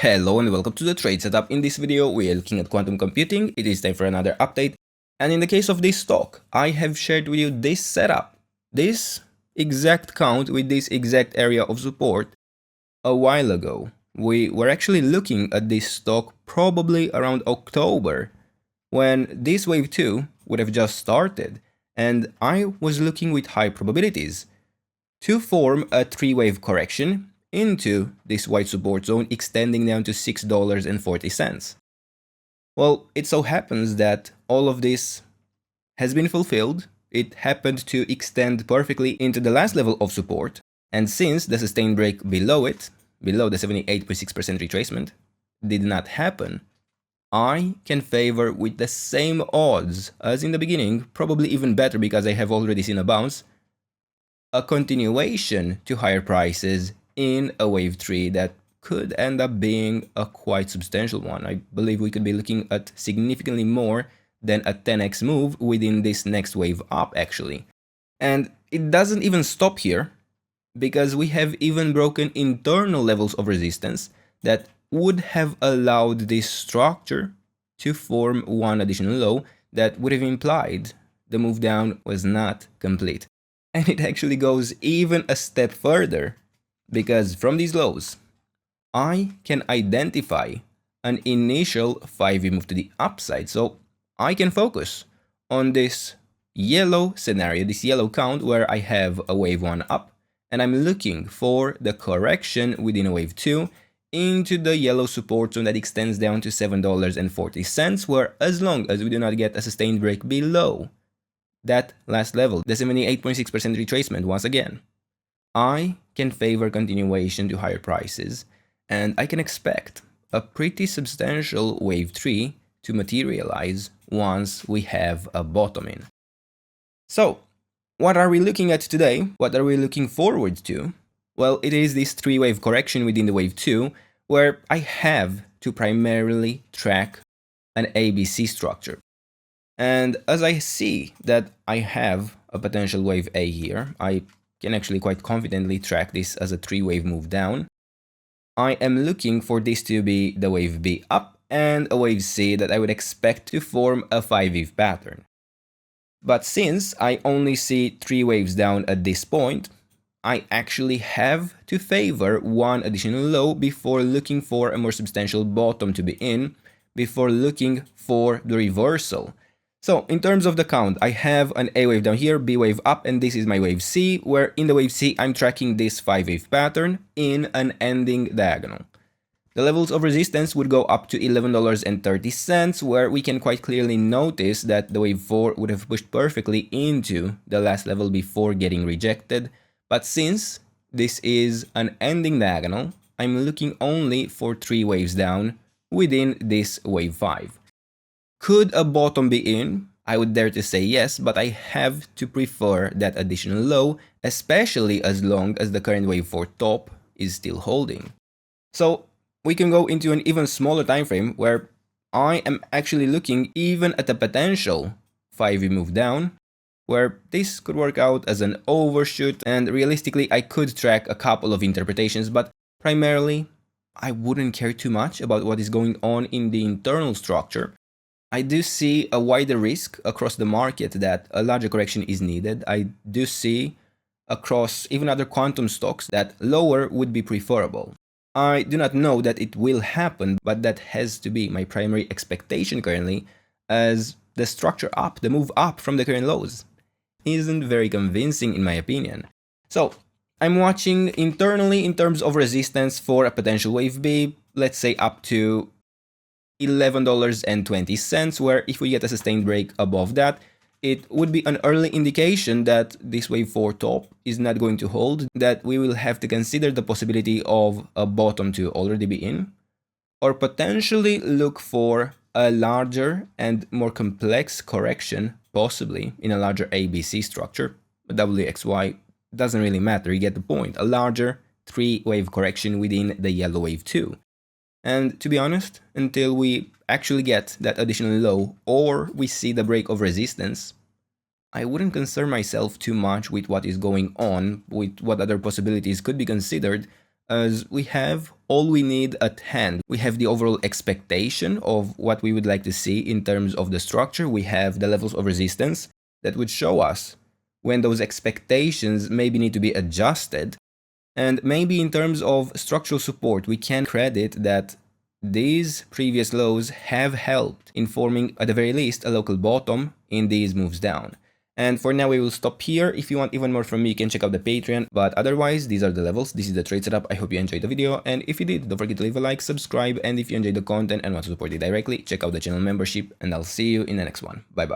Hello and welcome to the trade setup. In this video, we are looking at quantum computing. It is time for another update. And in the case of this stock, I have shared with you this setup, this exact count with this exact area of support a while ago. We were actually looking at this stock probably around October when this wave 2 would have just started. And I was looking with high probabilities to form a 3-wave correction into this white support zone extending down to $6.40. Well, it so happens that all of this has been fulfilled. It happened to extend perfectly into the last level of support, and since the sustained break below it, below the 78.6% retracement, did not happen, I can favor with the same odds as in the beginning, probably even better because I have already seen a bounce, a continuation to higher prices in a wave 3 that could end up being a quite substantial one. I believe we could be looking at significantly more than a 10x move within this next wave up actually. And it doesn't even stop here, because we have even broken internal levels of resistance that would have allowed this structure to form one additional low that would have implied the move down was not complete. And it actually goes even a step further, because from these lows, I can identify an initial 5-way move to the upside. So I can focus on this yellow scenario, this yellow count where I have a wave 1 up, and I'm looking for the correction within a wave 2 into the yellow support zone that extends down to $7.40, where as long as we do not get a sustained break below that last level, the 78.6% retracement once again, I can favor continuation to higher prices, and I can expect a pretty substantial wave 3 to materialize once we have a bottom in. So, what are we looking at today? What are we looking forward to? Well, it is this 3-wave correction within the wave 2, where I have to primarily track an ABC structure. And as I see that I have a potential wave A here, I can actually quite confidently track this as a 3-wave move down. I am looking for this to be the wave B up and a wave C that I would expect to form a 5-wave pattern. But since I only see 3 waves down at this point, I actually have to favor one additional low before looking for a more substantial bottom to be in, before looking for the reversal. So in terms of the count, I have an A wave down here, B wave up, and this is my wave C, where in the wave C, I'm tracking this 5-wave pattern in an ending diagonal. The levels of resistance would go up to $11.30, where we can quite clearly notice that the wave 4 would have pushed perfectly into the last level before getting rejected. But since this is an ending diagonal, I'm looking only for 3 waves down within this wave 5. Could a bottom be in? I would dare to say yes, but I have to prefer that additional low, especially as long as the current wave 4 top is still holding. So we can go into an even smaller time frame where I am actually looking even at a potential 5-way move down, where this could work out as an overshoot, and realistically I could track a couple of interpretations, but primarily I wouldn't care too much about what is going on in the internal structure. I do see a wider risk across the market that a larger correction is needed. I do see across even other quantum stocks that lower would be preferable. I do not know that it will happen, but that has to be my primary expectation currently, as the structure up, the move up from the current lows, isn't very convincing in my opinion. So I'm watching internally in terms of resistance for a potential wave B, let's say up to $11.20, where if we get a sustained break above that, it would be an early indication that this wave 4 top is not going to hold, that we will have to consider the possibility of a bottom to already be in, or potentially look for a larger and more complex correction, possibly in a larger ABC structure. WXY doesn't really matter, you get the point. A larger 3-wave correction within the yellow wave 2. And to be honest, until we actually get that additional low or we see the break of resistance, I wouldn't concern myself too much with what is going on, with what other possibilities could be considered, as we have all we need at hand. We have the overall expectation of what we would like to see in terms of the structure. We have the levels of resistance that would show us when those expectations maybe need to be adjusted. And maybe in terms of structural support, we can credit that these previous lows have helped in forming, at the very least, a local bottom in these moves down. And for now, we will stop here. If you want even more from me, you can check out the Patreon. But otherwise, these are the levels. This is the trade setup. I hope you enjoyed the video. And if you did, don't forget to leave a like, subscribe. And if you enjoyed the content and want to support it directly, check out the channel membership. And I'll see you in the next one. Bye bye.